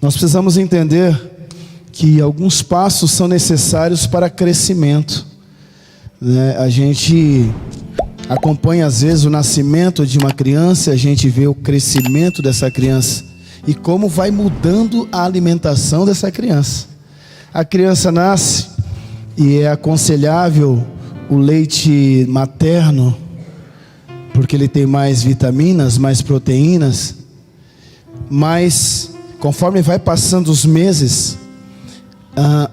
Nós precisamos entender que alguns passos são necessários para crescimento, né? A gente acompanha às vezes o nascimento de uma criança, a gente vê o crescimento dessa criança e como vai mudando a alimentação dessa criança. A criança nasce e é aconselhável o leite materno, porque ele tem mais vitaminas, mais proteínas, mas conforme vai passando os meses,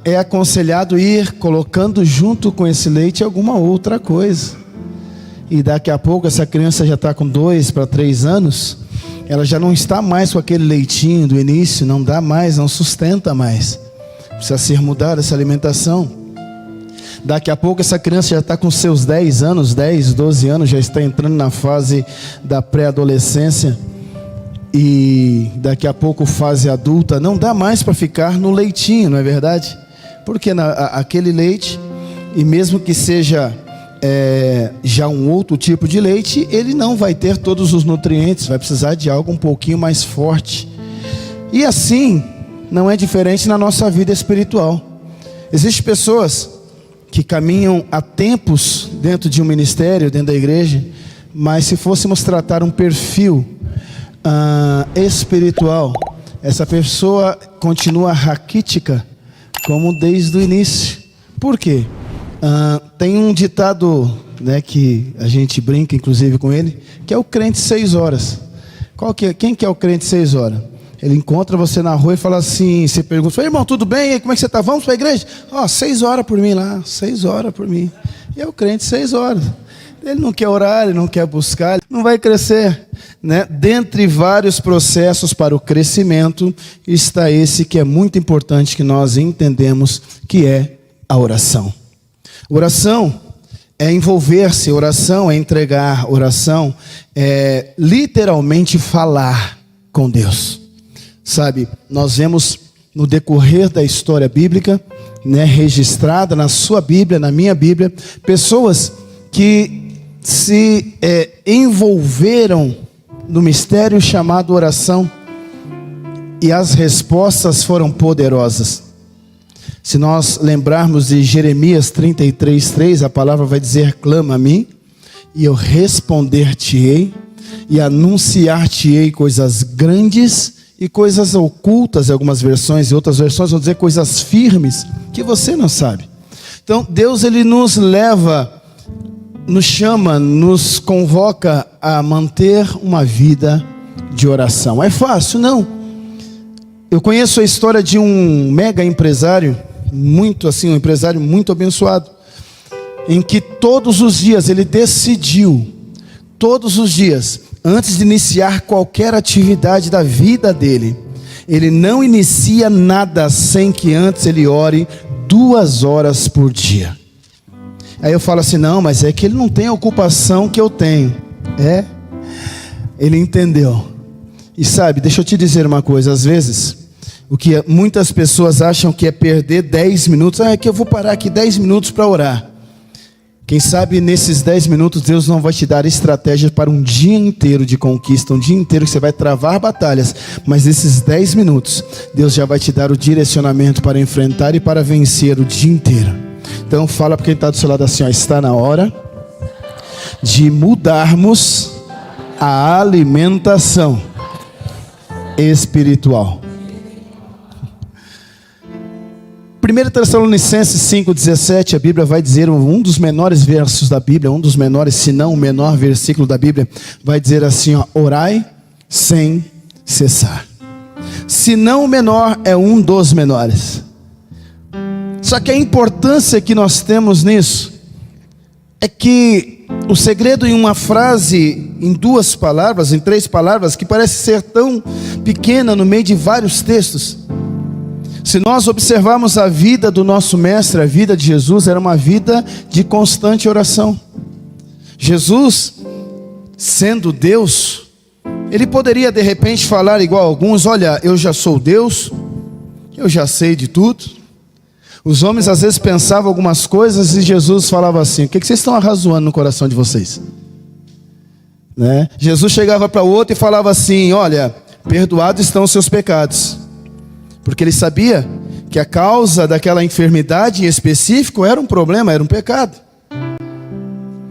é aconselhado ir colocando junto com esse leite alguma outra coisa. E daqui a pouco essa criança já está com 2 para 3 anos, ela já não está mais com aquele leitinho do início, não dá mais, não sustenta mais. Precisa ser mudada essa alimentação. Daqui a pouco essa criança já está com seus 10 anos, 10, 12 anos, já está entrando na fase da pré-adolescência. E daqui a pouco fase adulta, não dá mais para ficar no leitinho, não é verdade? Porque aquele leite, e mesmo que seja já um outro tipo de leite, ele não vai ter todos os nutrientes, vai precisar de algo um pouquinho mais forte. E assim, não é diferente na nossa vida espiritual. Existem pessoas que caminham há tempos dentro de um ministério, dentro da igreja, mas se fôssemos tratar um perfil espiritual, essa pessoa continua raquítica como desde o início. Por quê? Tem um ditado, né, que a gente brinca inclusive com ele, que é o crente 6 horas. Quem que é o crente 6 horas? Ele encontra você na rua e fala assim, você pergunta, irmão, tudo bem? E aí, como é que você está? Vamos para a igreja? 6 horas por mim lá, 6 horas por mim. E é o crente 6 horas. Ele não quer orar, ele não quer buscar, ele não vai crescer, né? Dentre vários processos para o crescimento, está esse que é muito importante que nós entendemos, que é a oração. Oração é envolver-se, oração é entregar, oração é literalmente falar com Deus. Sabe, nós vemos no decorrer da história bíblica, né, registrada na sua Bíblia, na minha Bíblia, pessoas que se envolveram no mistério chamado oração, e as respostas foram poderosas. Se nós lembrarmos de Jeremias 33:3, a palavra vai dizer, clama a mim, e eu responder-te-ei, e anunciar-te-ei coisas grandes e coisas ocultas, em algumas versões, e outras versões vão dizer coisas firmes, que você não sabe. Então Deus, ele nos leva, nos chama, nos convoca a manter uma vida de oração. É fácil? Não. Eu conheço a história de um mega empresário, um empresário muito abençoado, em que todos os dias ele decidiu, todos os dias, antes de iniciar qualquer atividade da vida dele, ele não inicia nada sem que antes ele ore 2 horas por dia. Aí eu falo assim, não, mas é que ele não tem a ocupação que eu tenho. Ele entendeu. E sabe, deixa eu te dizer uma coisa, às vezes, o que muitas pessoas acham que é perder 10 minutos, é que eu vou parar aqui 10 minutos para orar. Quem sabe nesses 10 minutos Deus não vai te dar estratégia para um dia inteiro de conquista, um dia inteiro que você vai travar batalhas, mas nesses 10 minutos Deus já vai te dar o direcionamento para enfrentar e para vencer o dia inteiro. Então fala para quem está do seu lado assim, está na hora de mudarmos a alimentação espiritual. 1 Tessalonicenses 5,17, a Bíblia vai dizer, um dos menores versos da Bíblia, um dos menores, se não o menor versículo da Bíblia, vai dizer assim, orai sem cessar. Se não o menor, é um dos menores. Só que a importância que nós temos nisso, é que o segredo em uma frase, em 2 palavras, em 3 palavras, que parece ser tão pequena no meio de vários textos, se nós observarmos a vida do nosso mestre, a vida de Jesus, era uma vida de constante oração. Jesus, sendo Deus, ele poderia de repente falar igual a alguns, olha, eu já sou Deus, eu já sei de tudo. Os homens às vezes pensavam algumas coisas e Jesus falava assim, o que vocês estão arrazoando no coração de vocês? Né? Jesus chegava para o outro e falava assim, olha, perdoados estão os seus pecados. porque ele sabia que a causa daquela enfermidade em específico era um problema, era um pecado.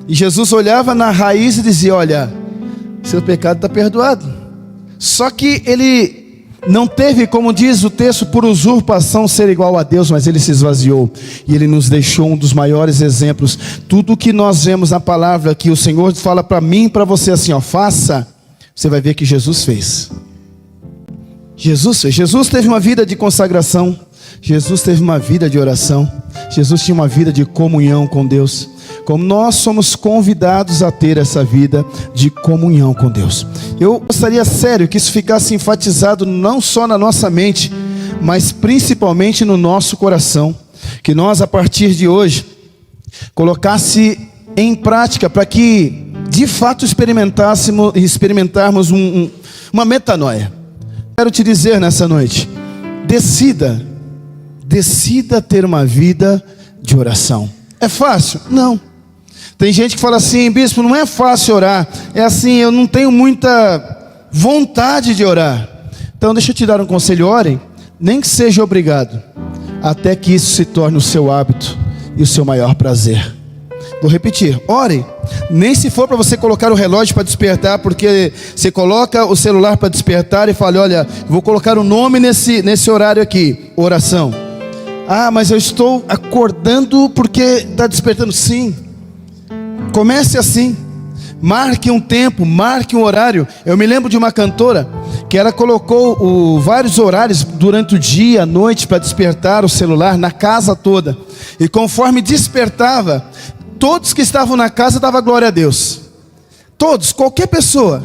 E Jesus olhava na raiz e dizia: olha, seu pecado está perdoado. Só que ele não teve, como diz o texto, por usurpação ser igual a Deus, mas ele se esvaziou. E ele nos deixou um dos maiores exemplos. Tudo que nós vemos na palavra que o Senhor fala para mim e para você assim, ó, faça, você vai ver que Jesus fez. Jesus fez. Jesus teve uma vida de consagração. Jesus teve uma vida de oração. Jesus tinha uma vida de comunhão com Deus. Como nós somos convidados a ter essa vida de comunhão com Deus. Eu gostaria, sério, que isso ficasse enfatizado não só na nossa mente, mas principalmente no nosso coração. Que nós, a partir de hoje, colocasse em prática para que, de fato, experimentarmos uma metanoia. Quero te dizer nessa noite, decida ter uma vida de oração. É fácil? Não. Tem gente que fala assim: bispo, não é fácil orar. É assim, eu não tenho muita vontade de orar. Então deixa eu te dar um conselho: orem, nem que seja obrigado, até que isso se torne o seu hábito e o seu maior prazer. Vou repetir: ore, nem se for para você colocar o relógio para despertar, porque você coloca o celular para despertar e fala: olha, vou colocar o nome nesse horário aqui, oração. Ah, mas eu estou acordando porque está despertando. Sim, comece assim, marque um tempo, marque um horário. Eu me lembro de uma cantora que ela colocou vários horários durante o dia, a noite, para despertar o celular na casa toda. E conforme despertava, todos que estavam na casa davam glória a Deus. Todos, qualquer pessoa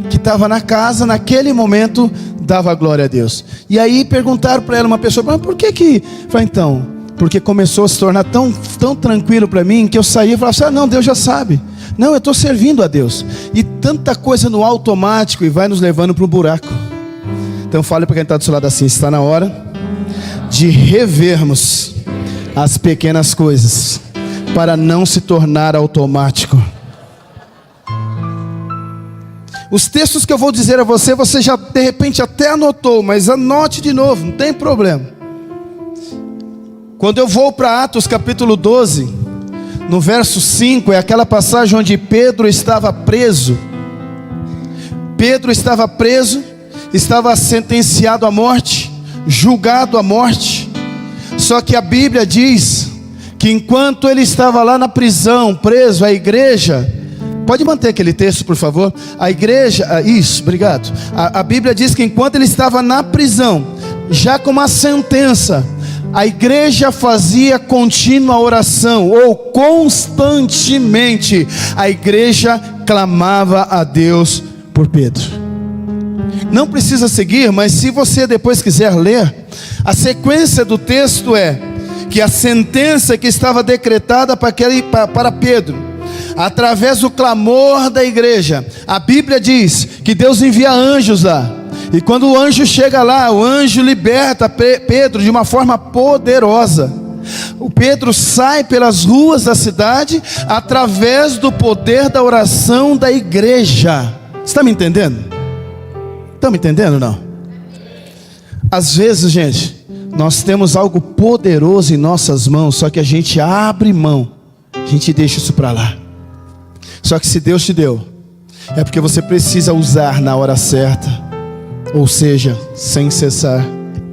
que estava na casa, naquele momento, dava glória a Deus. E aí perguntaram para ela, uma pessoa: mas por que? Falei: então, porque começou a se tornar tão tranquilo para mim, que eu saía e falava assim: ah, não, Deus já sabe. Não, eu estou servindo a Deus. E tanta coisa no automático, e vai nos levando para um buraco. Então fale para quem está do seu lado assim: está na hora de revermos as pequenas coisas, para não se tornar automático. Os textos que eu vou dizer a você, você já de repente até anotou, mas anote de novo, não tem problema. Quando eu vou para Atos capítulo 12, no verso 5, é aquela passagem onde Pedro estava preso. Pedro estava preso, estava sentenciado à morte, julgado à morte. Só que a Bíblia diz que enquanto ele estava lá na prisão, preso, a igreja... Pode manter aquele texto, por favor. A igreja, isso, obrigado. A Bíblia diz que enquanto ele estava na prisão, já com uma sentença, a igreja fazia contínua oração, ou constantemente, a igreja clamava a Deus por Pedro. Não precisa seguir, mas se você depois quiser ler, a sequência do texto é que a sentença que estava decretada para Pedro, através do clamor da igreja, a Bíblia diz que Deus envia anjos lá. E quando o anjo chega lá, o anjo liberta Pedro de uma forma poderosa. O Pedro sai pelas ruas da cidade através do poder da oração da igreja. Você está me entendendo? Estão me entendendo ou não? Às vezes, gente, nós temos algo poderoso em nossas mãos, só que a gente abre mão, a gente deixa isso para lá. Só que se Deus te deu, é porque você precisa usar na hora certa, ou seja, sem cessar,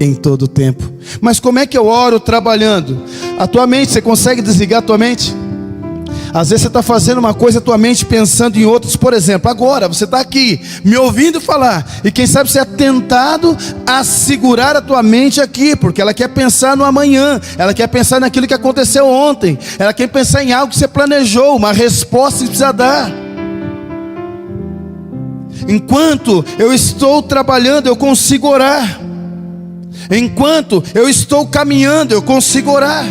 em todo o tempo. Mas como é que eu oro trabalhando? A tua mente, você consegue desligar a tua mente? Às vezes você está fazendo uma coisa, a tua mente pensando em outros. Por exemplo, agora você está aqui, me ouvindo falar, e quem sabe você é tentado a segurar a tua mente aqui, porque ela quer pensar no amanhã, ela quer pensar naquilo que aconteceu ontem, ela quer pensar em algo que você planejou, uma resposta que precisa dar. Enquanto eu estou trabalhando, eu consigo orar. Enquanto eu estou caminhando, eu consigo orar.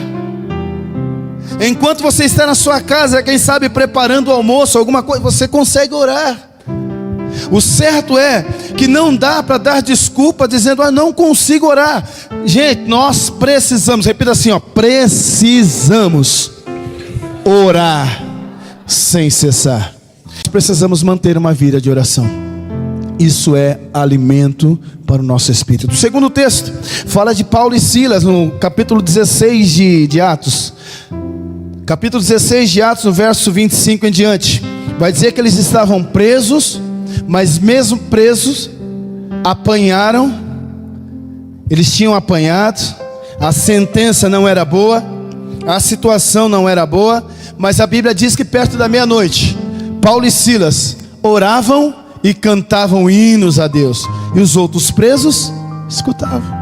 Enquanto você está na sua casa, quem sabe preparando o almoço, alguma coisa, você consegue orar. O certo é que não dá para dar desculpa dizendo: ah, não consigo orar. Gente, nós precisamos, repita assim, ó, precisamos orar sem cessar. Precisamos manter uma vida de oração. Isso é alimento para o nosso espírito. O segundo texto fala de Paulo e Silas, no capítulo 16 de Atos. Capítulo 16 de Atos, no verso 25 em diante. Vai dizer que eles estavam presos, mas mesmo presos, apanharam. Eles tinham apanhado, a sentença não era boa, a situação não era boa, mas a Bíblia diz que perto da meia-noite, Paulo e Silas oravam e cantavam hinos a Deus, e os outros presos escutavam.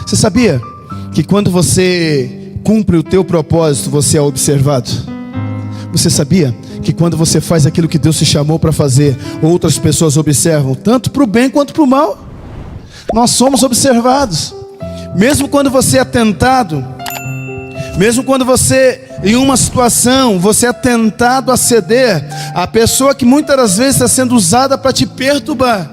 Você sabia que quando você cumpre o teu propósito, você é observado? Você sabia que quando você faz aquilo que Deus te chamou para fazer, outras pessoas observam, tanto para o bem quanto para o mal? Nós somos observados. Mesmo quando você é tentado, mesmo quando você, em uma situação, você é tentado a ceder, a pessoa que muitas das vezes está sendo usada para te perturbar,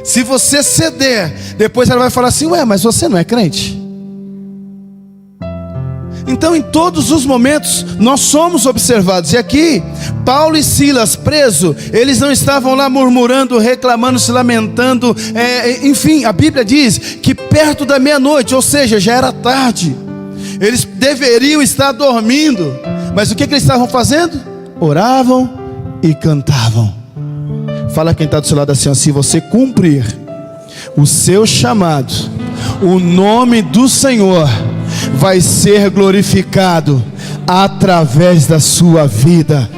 se você ceder, depois ela vai falar assim: ué, mas você não é crente? Então em todos os momentos nós somos observados. E aqui, Paulo e Silas presos, eles não estavam lá murmurando, reclamando, se lamentando, enfim, a Bíblia diz que perto da meia-noite, ou seja, já era tarde, eles deveriam estar dormindo, mas o que eles estavam fazendo? Oravam e cantavam. Fala quem está do seu lado assim: se você cumprir o seu chamado, o nome do Senhor vai ser glorificado através da sua vida.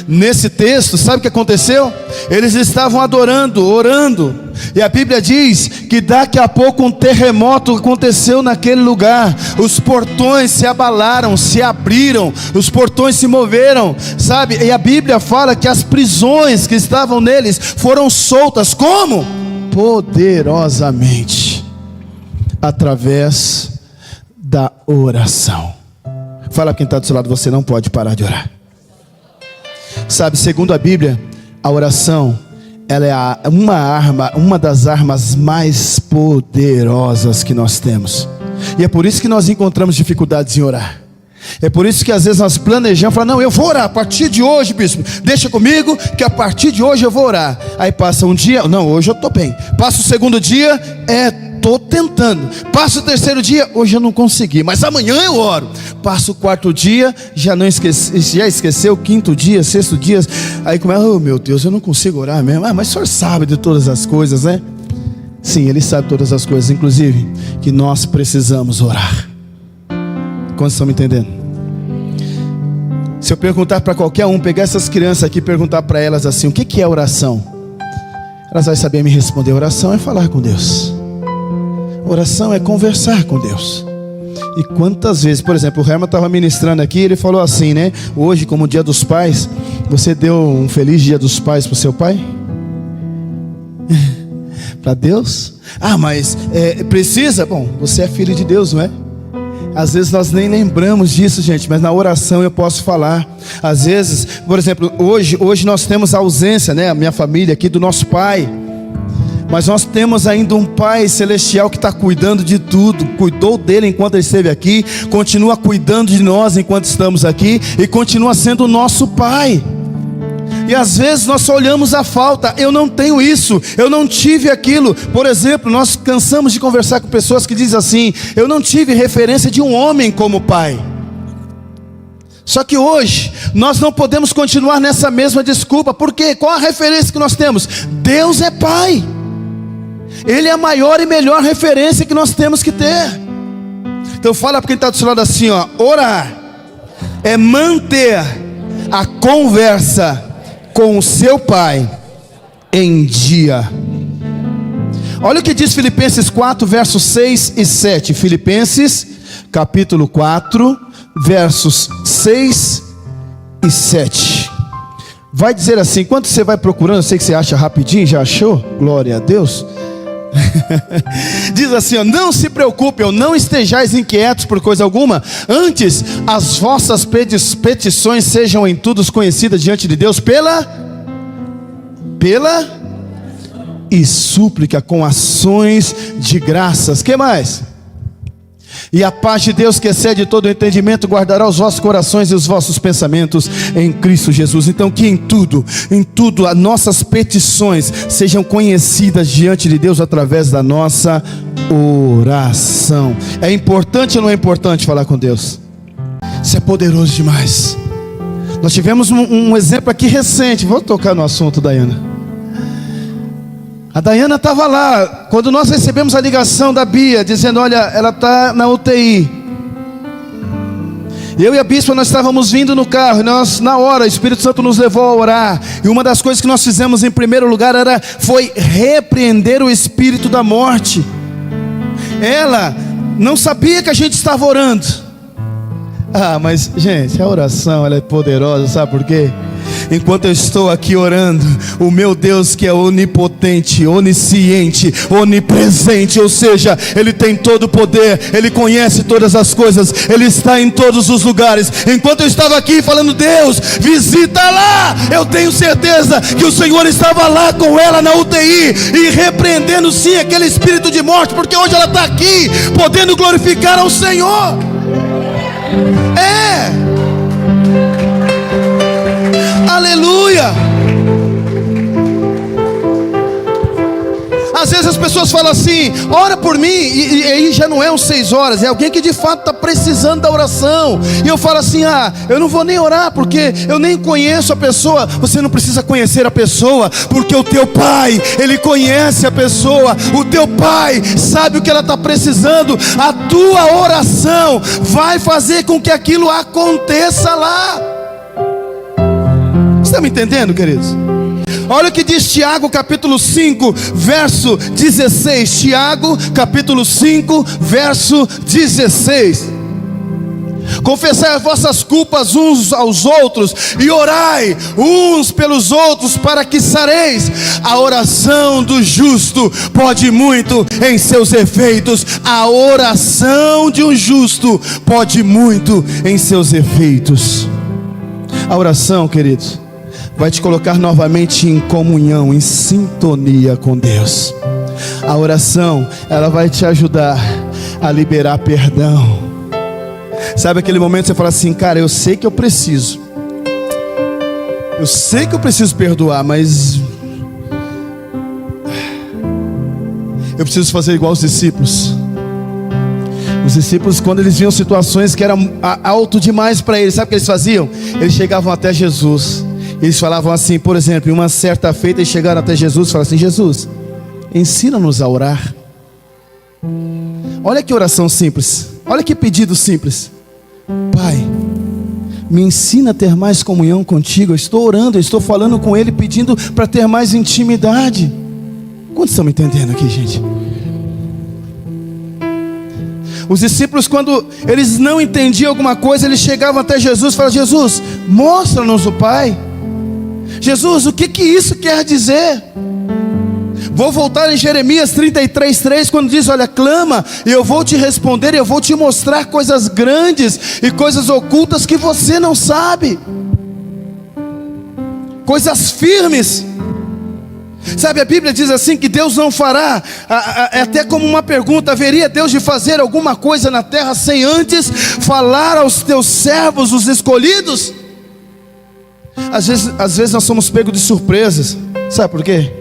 Nesse texto, sabe o que aconteceu? Eles estavam adorando, orando, e a Bíblia diz que daqui a pouco um terremoto aconteceu naquele lugar. Os portões se abalaram, se abriram, os portões se moveram, sabe? E a Bíblia fala que as prisões que estavam neles foram soltas. Como? Poderosamente, através da oração. Fala quem está do seu lado: você não pode parar de orar. Sabe, segundo a Bíblia, a oração, ela é uma das armas mais poderosas que nós temos. E é por isso que nós encontramos dificuldades em orar. É por isso que às vezes nós planejamos, falamos: não, eu vou orar a partir de hoje, bispo, deixa comigo que a partir de hoje eu vou orar. Aí passa um dia, não, hoje eu estou bem. Passa o segundo dia, estou tentando. Passa o terceiro dia, hoje eu não consegui, mas amanhã eu oro. Passa o quarto dia, já esqueceu. O quinto dia, sexto dia, aí começa: oh meu Deus, eu não consigo orar mesmo. Mas o senhor sabe de todas as coisas, né? Sim, ele sabe todas as coisas, inclusive que nós precisamos orar. Quantos estão me entendendo? Se eu perguntar para qualquer um, pegar essas crianças aqui e perguntar para elas assim: o que é oração? Elas vão saber me responder. Oração é falar com Deus. Oração é conversar com Deus. E quantas vezes, por exemplo, o Herman estava ministrando aqui, ele falou assim, né? Hoje, como dia dos pais, você deu um feliz dia dos pais para o seu pai? Para Deus? Ah, mas precisa? Bom, você é filho de Deus, não é? Às vezes nós nem lembramos disso, gente, mas na oração eu posso falar. Às vezes, por exemplo, hoje nós temos a ausência, né? A minha família aqui, do nosso pai. Mas nós temos ainda um Pai Celestial que está cuidando de tudo. Cuidou dele enquanto ele esteve aqui, continua cuidando de nós enquanto estamos aqui, e continua sendo o nosso Pai. E às vezes nós só olhamos a falta: eu não tenho isso, eu não tive aquilo. Por exemplo, nós cansamos de conversar com pessoas que dizem assim: eu não tive referência de um homem como pai. Só que hoje nós não podemos continuar nessa mesma desculpa. Por quê? Qual a referência que nós temos? Deus é Pai. Ele é a maior e melhor referência que nós temos que ter. Então fala para quem está do seu lado assim, ó: orar é manter a conversa com o seu Pai em dia. Olha o que diz Filipenses 4, versos 6 e 7. Filipenses capítulo 4, versos 6 e 7. Vai dizer assim, enquanto você vai procurando, eu sei que você acha rapidinho, já achou? Glória a Deus. Diz assim, ó: não se preocupem, não estejais inquietos por coisa alguma, antes as vossas petições sejam em tudo conhecidas diante de Deus pela e súplica com ações de graças. Que mais? E a paz de Deus, que excede todo o entendimento, guardará os vossos corações e os vossos pensamentos em Cristo Jesus. Então que em tudo as nossas petições sejam conhecidas diante de Deus através da nossa oração. É importante ou não é importante falar com Deus? Isso é poderoso demais. Nós tivemos um exemplo aqui recente. Vou tocar no assunto, Dayana. A Dayana estava lá, quando nós recebemos a ligação da Bia, dizendo, olha, ela está na UTI. Eu e a bispa, nós estávamos vindo no carro, e nós, na hora, o Espírito Santo nos levou a orar. E uma das coisas que nós fizemos em primeiro lugar foi repreender o espírito da morte. Ela não sabia que a gente estava orando. Mas, gente, a oração, ela é poderosa, sabe por quê? Enquanto eu estou aqui orando, o meu Deus, que é onipotente, onisciente, onipresente, ou seja, Ele tem todo o poder, Ele conhece todas as coisas, Ele está em todos os lugares. Enquanto eu estava aqui falando, Deus, visita lá, eu tenho certeza que o Senhor estava lá com ela na UTI, e repreendendo sim aquele espírito de morte, porque hoje ela está aqui, podendo glorificar ao Senhor. Aleluia. Às vezes as pessoas falam assim, ora por mim, e aí já não é uns 6 horas, é alguém que de fato está precisando da oração. E eu falo assim, eu não vou nem orar, porque eu nem conheço a pessoa. Você não precisa conhecer a pessoa, porque o teu Pai, Ele conhece a pessoa. O teu Pai sabe o que ela está precisando. A tua oração vai fazer com que aquilo aconteça lá. Você está me entendendo, queridos? Olha o que diz Tiago capítulo 5, verso 16. Tiago capítulo 5, verso 16. Confessai as vossas culpas uns aos outros e orai uns pelos outros para que sareis. A oração do justo pode muito em seus efeitos. A oração de um justo pode muito em seus efeitos. A oração, queridos, vai te colocar novamente em comunhão, em sintonia com Deus. A oração, ela vai te ajudar a liberar perdão. Sabe aquele momento que você fala assim, cara, eu sei que eu preciso perdoar, mas eu preciso fazer igual os discípulos. Os discípulos, quando eles viam situações que eram alto demais para eles, sabe o que eles faziam? Eles chegavam até Jesus. Eles falavam assim, por exemplo, em uma certa feita, eles chegaram até Jesus e falaram assim, Jesus, ensina-nos a orar. Olha que oração simples, olha que pedido simples. Pai, me ensina a ter mais comunhão contigo. Eu estou orando, eu estou falando com Ele, pedindo para ter mais intimidade. Quantos estão me entendendo aqui, gente? Os discípulos, quando eles não entendiam alguma coisa, eles chegavam até Jesus e falavam, Jesus, mostra-nos o Pai. Jesus, o que isso quer dizer? Vou voltar em Jeremias 33:3, quando diz, olha, clama e eu vou te responder, e eu vou te mostrar coisas grandes e coisas ocultas que você não sabe. Coisas firmes. Sabe, a Bíblia diz assim, que Deus não fará, é até como uma pergunta, haveria Deus de fazer alguma coisa na terra sem antes falar aos teus servos, os escolhidos? Às vezes nós somos pegos de surpresas. Sabe por quê?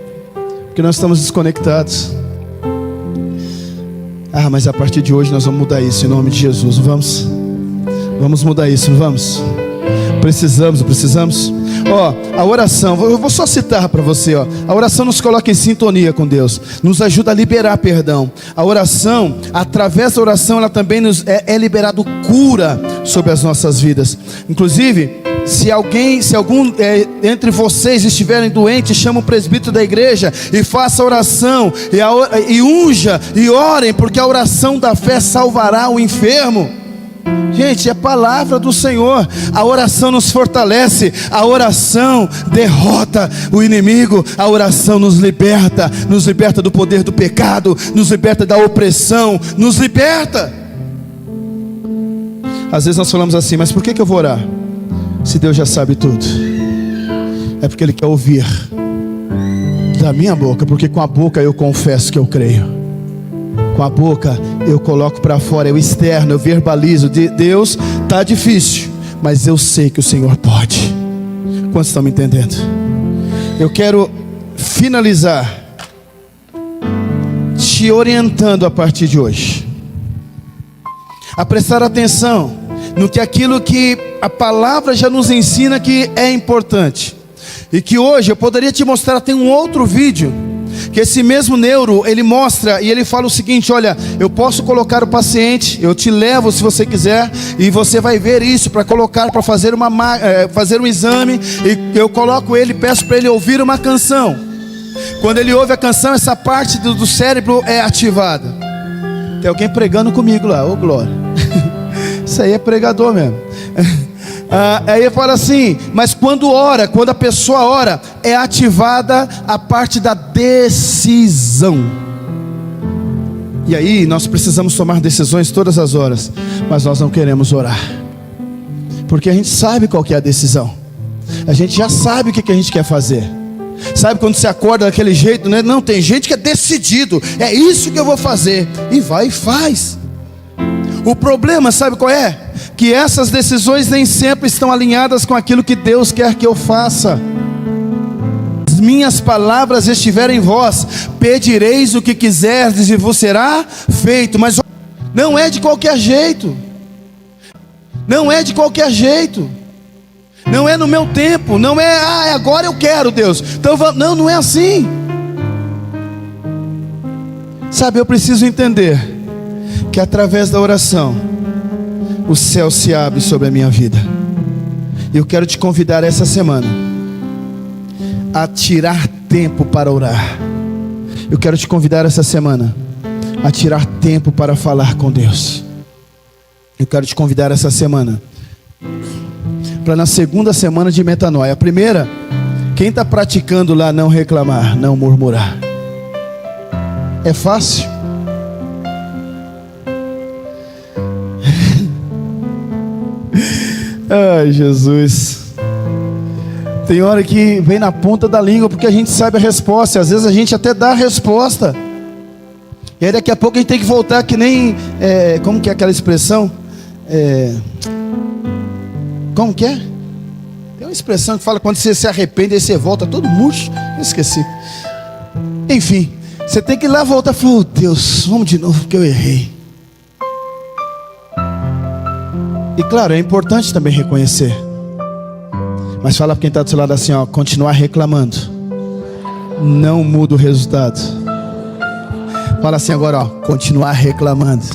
Porque nós estamos desconectados. Mas a partir de hoje nós vamos mudar isso em nome de Jesus. Vamos mudar isso, não vamos? Precisamos. A oração, eu vou só citar para você, a oração nos coloca em sintonia com Deus, nos ajuda a liberar perdão. A oração, através da oração, ela também é liberado cura sobre as nossas vidas. Inclusive, se algum entre vocês estiverem doentes, chama o presbítero da igreja e faça a oração, e unja e orem, porque a oração da fé salvará o enfermo. Gente, é a palavra do Senhor. A oração nos fortalece, a oração derrota o inimigo, a oração nos liberta do poder do pecado, nos liberta da opressão, nos liberta. Às vezes nós falamos assim, mas por que eu vou orar? Se Deus já sabe tudo. É porque Ele quer ouvir da minha boca, porque com a boca eu confesso que eu creio. Com a boca eu coloco para fora, eu externo, eu verbalizo. Deus, está difícil, mas eu sei que o Senhor pode. Quantos estão me entendendo? Eu quero finalizar te orientando a partir de hoje a prestar atenção no que aquilo que a palavra já nos ensina que é importante. E que hoje eu poderia te mostrar, tem um outro vídeo que esse mesmo neuro, ele mostra e ele fala o seguinte: olha, eu posso colocar o paciente, eu te levo se você quiser, e você vai ver isso, para colocar, para fazer um exame, e eu coloco ele, peço para ele ouvir uma canção. Quando ele ouve a canção, essa parte do cérebro é ativada. Tem alguém pregando comigo lá, ô glória. Isso aí é pregador mesmo. Aí ele fala assim: mas quando a pessoa ora, é ativada a parte da decisão. E aí nós precisamos tomar decisões todas as horas, mas nós não queremos orar, porque a gente sabe qual que é a decisão. A gente já sabe o que a gente quer fazer. Sabe quando você acorda daquele jeito, né? Não, tem gente que é decidido, é isso que eu vou fazer, e vai e faz. O problema, sabe qual é? Que essas decisões nem sempre estão alinhadas com aquilo que Deus quer que eu faça. As minhas palavras estiverem em vós, pedireis o que quiserdes e vos será feito. Mas não é de qualquer jeito. Não é de qualquer jeito. Não é no meu tempo. Não é, agora eu quero, Deus. Então não, não é assim. Sabe, eu preciso entender que através da oração o céu se abre sobre a minha vida. Eu quero te convidar essa semana a tirar tempo para orar. Eu quero te convidar essa semana a tirar tempo para falar com Deus. Eu quero te convidar essa semana para, na segunda semana de metanoia, a primeira, quem está praticando lá não reclamar, não murmurar. É fácil? Ai, Jesus. Tem hora que vem na ponta da língua, porque a gente sabe a resposta, e às vezes a gente até dá a resposta, e aí daqui a pouco a gente tem que voltar que nem como que é aquela expressão? Como que é? Tem uma expressão que fala quando você se arrepende, aí você volta todo murcho. Eu esqueci. Enfim, você tem que ir lá voltar e falar: oh Deus, vamos de novo, porque eu errei. E claro, é importante também reconhecer, mas fala para quem está do seu lado assim, ó: continuar reclamando não muda o resultado. Fala assim agora, ó: continuar reclamando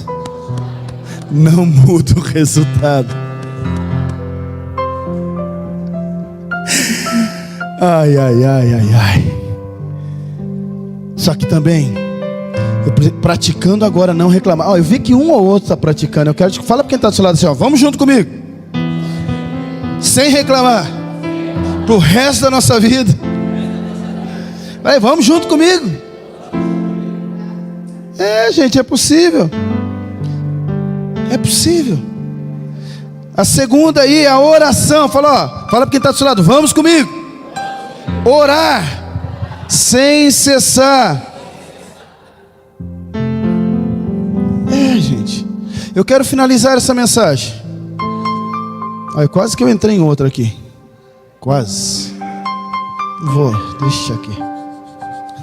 não muda o resultado. Ai, ai, ai, ai, ai. Só que também, praticando agora não reclamar. Eu vi que um ou outro está praticando. Eu quero te falar para quem está do seu lado assim, ó: vamos junto comigo, sem reclamar, pro resto da nossa vida. Vai, vamos junto comigo. Gente, é possível. É possível. A segunda aí é a oração. Fala para quem está do seu lado: vamos comigo. Orar sem cessar. Gente, eu quero finalizar essa mensagem. Olha, quase que eu entrei em outra aqui. Quase.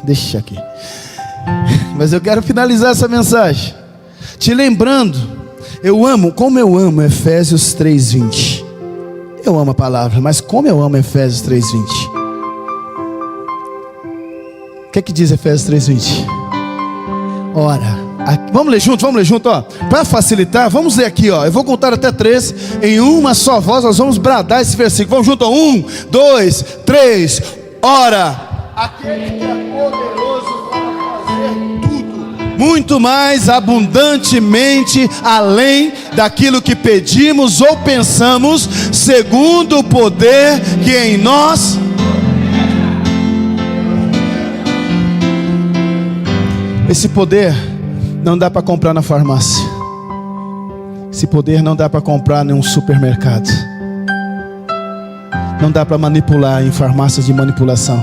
Deixa aqui. Mas eu quero finalizar essa mensagem te lembrando, como eu amo Efésios 3:20. Eu amo a palavra, mas como eu amo Efésios 3:20. O que é que diz Efésios 3:20? Ora, vamos ler junto, ó. Para facilitar, vamos ler aqui, ó. Eu vou contar até 3, em uma só voz nós vamos bradar esse versículo. Vamos junto, ó. 1, 2, 3. Ora, aquele que é poderoso para fazer tudo, muito mais abundantemente, além daquilo que pedimos ou pensamos, segundo o poder que em nós. Esse poder não dá para comprar na farmácia. Esse poder não dá para comprar em um supermercado. Não dá para manipular em farmácias de manipulação.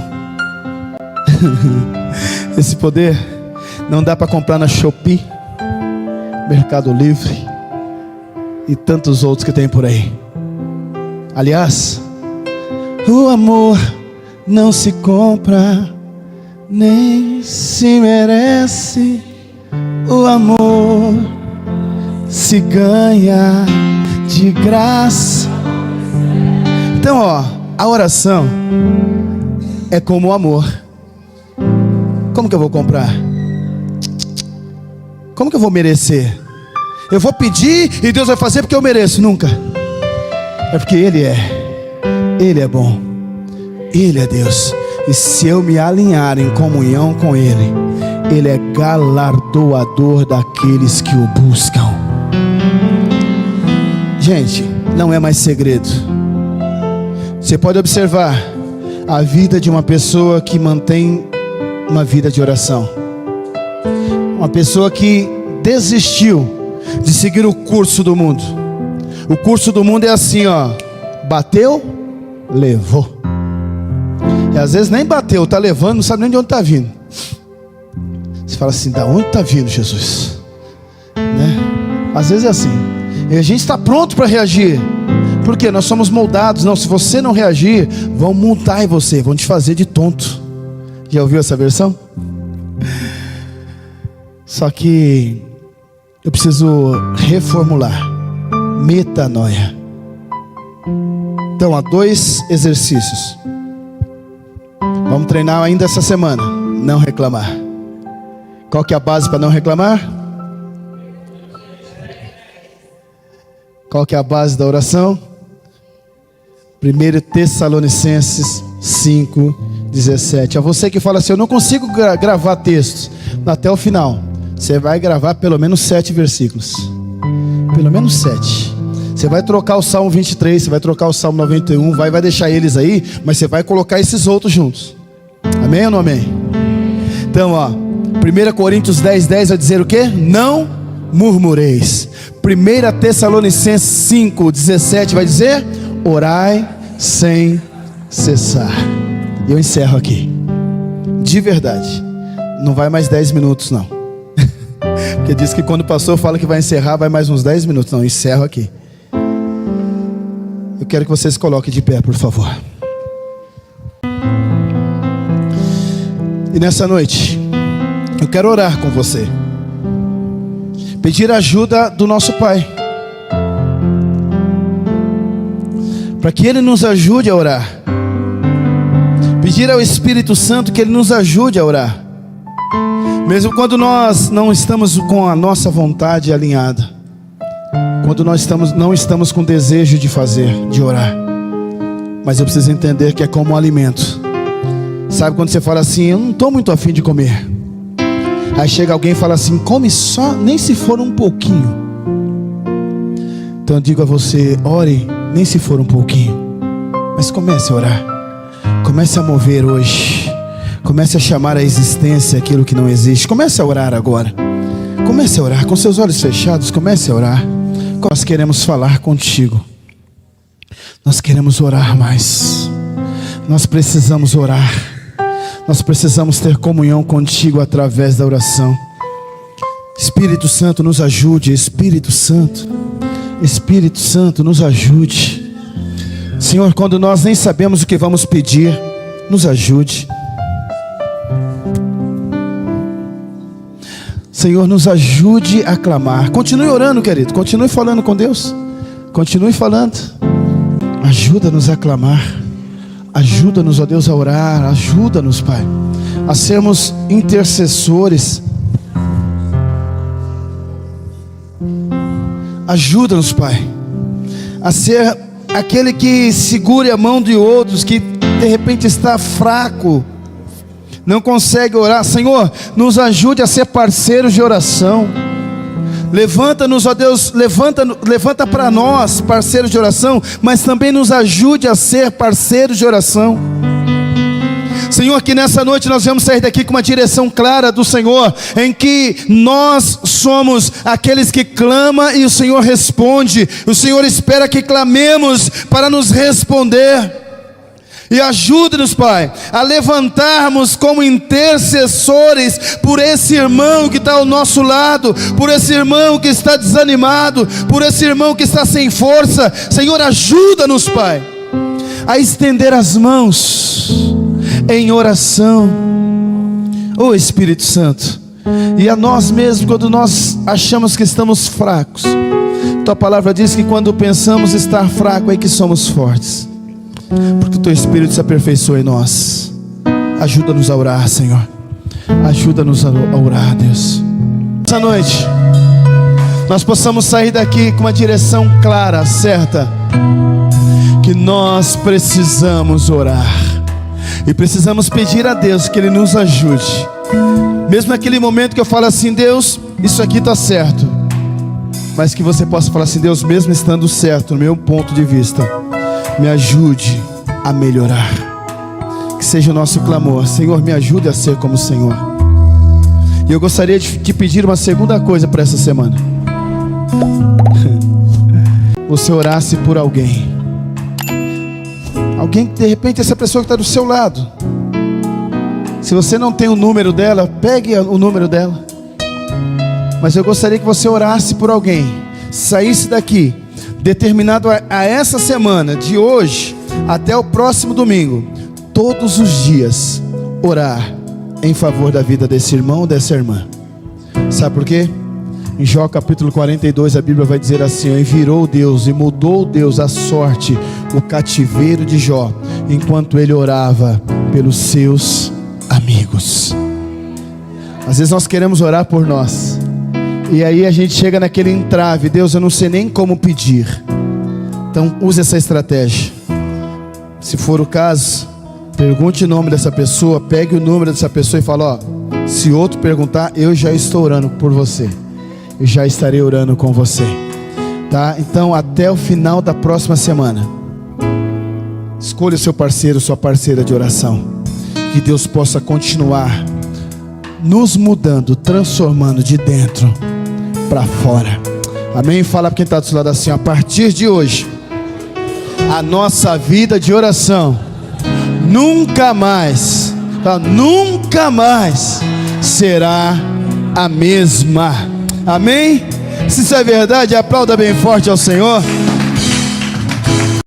Esse poder Não dá para comprar na Shopee, Mercado Livre e tantos outros que tem por aí. Aliás, o amor não se compra, nem se merece. O amor se ganha de graça. Então, a oração é como o amor. Como que eu vou comprar? Como que eu vou merecer? Eu vou pedir e Deus vai fazer porque eu mereço? Nunca. É porque Ele é bom, Ele é Deus. E se eu me alinhar em comunhão com Ele, Ele é galardoador daqueles que o buscam. Gente, não é mais segredo. Você pode observar a vida de uma pessoa que mantém uma vida de oração. Uma pessoa que desistiu de seguir o curso do mundo. O curso do mundo é assim, bateu, levou. E às vezes nem bateu, está levando, não sabe nem de onde está vindo. Você fala assim, da onde está vindo, Jesus? Né? Às vezes é assim. E a gente está pronto para reagir. Porque nós somos moldados. Não, se você não reagir, vão montar em você, vão te fazer de tonto. Já ouviu essa versão? Só que eu preciso reformular. Metanoia. Então há 2 exercícios. Vamos treinar ainda essa semana. Não reclamar. Qual que é a base para não reclamar? Qual que é a base da oração? 1 Tessalonicenses 5:17. A você que fala assim, eu não consigo gravar textos até o final. Você vai gravar pelo menos 7 versículos. Pelo menos 7. Você vai trocar o Salmo 23, você vai trocar o Salmo 91, vai deixar eles aí, mas você vai colocar esses outros juntos. Amém ou não amém? Então, 1 Coríntios 10:10 vai dizer o quê? Não murmureis. 1 Tessalonicenses 5:17 vai dizer: orai sem cessar. E eu encerro aqui. De verdade. Não vai mais 10 minutos não. Porque diz que quando o pastor fala que vai encerrar, vai mais uns 10 minutos. Não, eu encerro aqui. Eu quero que vocês coloquem de pé, por favor. E nessa noite, eu quero orar com você. Pedir ajuda do nosso Pai. Para que Ele nos ajude a orar. Pedir ao Espírito Santo que Ele nos ajude a orar. Mesmo quando nós não estamos com a nossa vontade alinhada. Quando nós não estamos com desejo de fazer, de orar. Mas eu preciso entender que é como um alimento. Sabe quando você fala assim, eu não estou muito afim de comer. Aí chega alguém e fala assim, come só, nem se for um pouquinho. Então eu digo a você, ore, nem se for um pouquinho. Mas comece a orar. Comece a mover hoje. Comece a chamar à existência aquilo que não existe. Comece a orar agora. Comece a orar, com seus olhos fechados, comece a orar. Nós queremos falar contigo. Nós queremos orar mais. Nós precisamos orar. Nós precisamos ter comunhão contigo através da oração. Espírito Santo, nos ajude. Espírito Santo, Espírito Santo, nos ajude. Senhor, quando nós nem sabemos o que vamos pedir, nos ajude. Senhor, nos ajude a clamar. Continue orando, querido. Continue falando com Deus. Continue falando. Ajuda-nos a clamar. Ajuda-nos, ó Deus, a orar. Ajuda-nos, Pai, a sermos intercessores. Ajuda-nos, Pai, a ser aquele que segure a mão de outros, que de repente está fraco, não consegue orar. Senhor, nos ajude a ser parceiros de oração. Levanta-nos, ó Deus, levanta para nós parceiros de oração, mas também nos ajude a ser parceiros de oração. Senhor, que nessa noite nós vamos sair daqui com uma direção clara do Senhor, em que nós somos aqueles que clamam e o Senhor responde. O Senhor espera que clamemos para nos responder. E ajude-nos, Pai, a levantarmos como intercessores por esse irmão que está ao nosso lado, por esse irmão que está desanimado, por esse irmão que está sem força. Senhor, ajuda-nos, Pai, a estender as mãos em oração, ó Espírito Santo, e a nós mesmos, quando nós achamos que estamos fracos. Tua palavra diz que quando pensamos estar fraco é que somos fortes, porque o Teu Espírito se aperfeiçoa em nós. Ajuda-nos a orar, Senhor. Ajuda-nos a orar, Deus. Essa noite nós possamos sair daqui com uma direção clara, certa, que nós precisamos orar e precisamos pedir a Deus que Ele nos ajude. Mesmo naquele momento que eu falo assim: Deus, isso aqui está certo, mas que você possa falar assim: Deus, mesmo estando certo no meu ponto de vista, me ajude a melhorar. Que seja o nosso clamor: Senhor, me ajude a ser como o Senhor. E eu gostaria de te pedir uma segunda coisa para essa semana. Você orasse por alguém que de repente essa pessoa que está do seu lado, se você não tem o número dela, pegue o número dela. Mas eu gostaria que você orasse por alguém, saísse daqui determinado a essa semana, de hoje até o próximo domingo, todos os dias, orar em favor da vida desse irmão ou dessa irmã. Sabe por quê? Em Jó capítulo 42 a Bíblia vai dizer assim: e virou Deus e mudou Deus a sorte, o cativeiro de Jó, enquanto ele orava pelos seus amigos. Às vezes nós queremos orar por nós, e aí a gente chega naquele entrave: Deus, eu não sei nem como pedir. Então use essa estratégia. Se for o caso, pergunte o nome dessa pessoa, pegue o número dessa pessoa e fale: ó, se outro perguntar, eu já estou orando por você, eu já estarei orando com você, tá? Então até o final da próxima semana, escolha o seu parceiro, sua parceira de oração. Que Deus possa continuar nos mudando, transformando de dentro para fora. Amém? Fala para quem está do seu lado assim: a partir de hoje, a nossa vida de oração nunca mais será a mesma. Amém? Se isso é verdade, aplauda bem forte ao Senhor.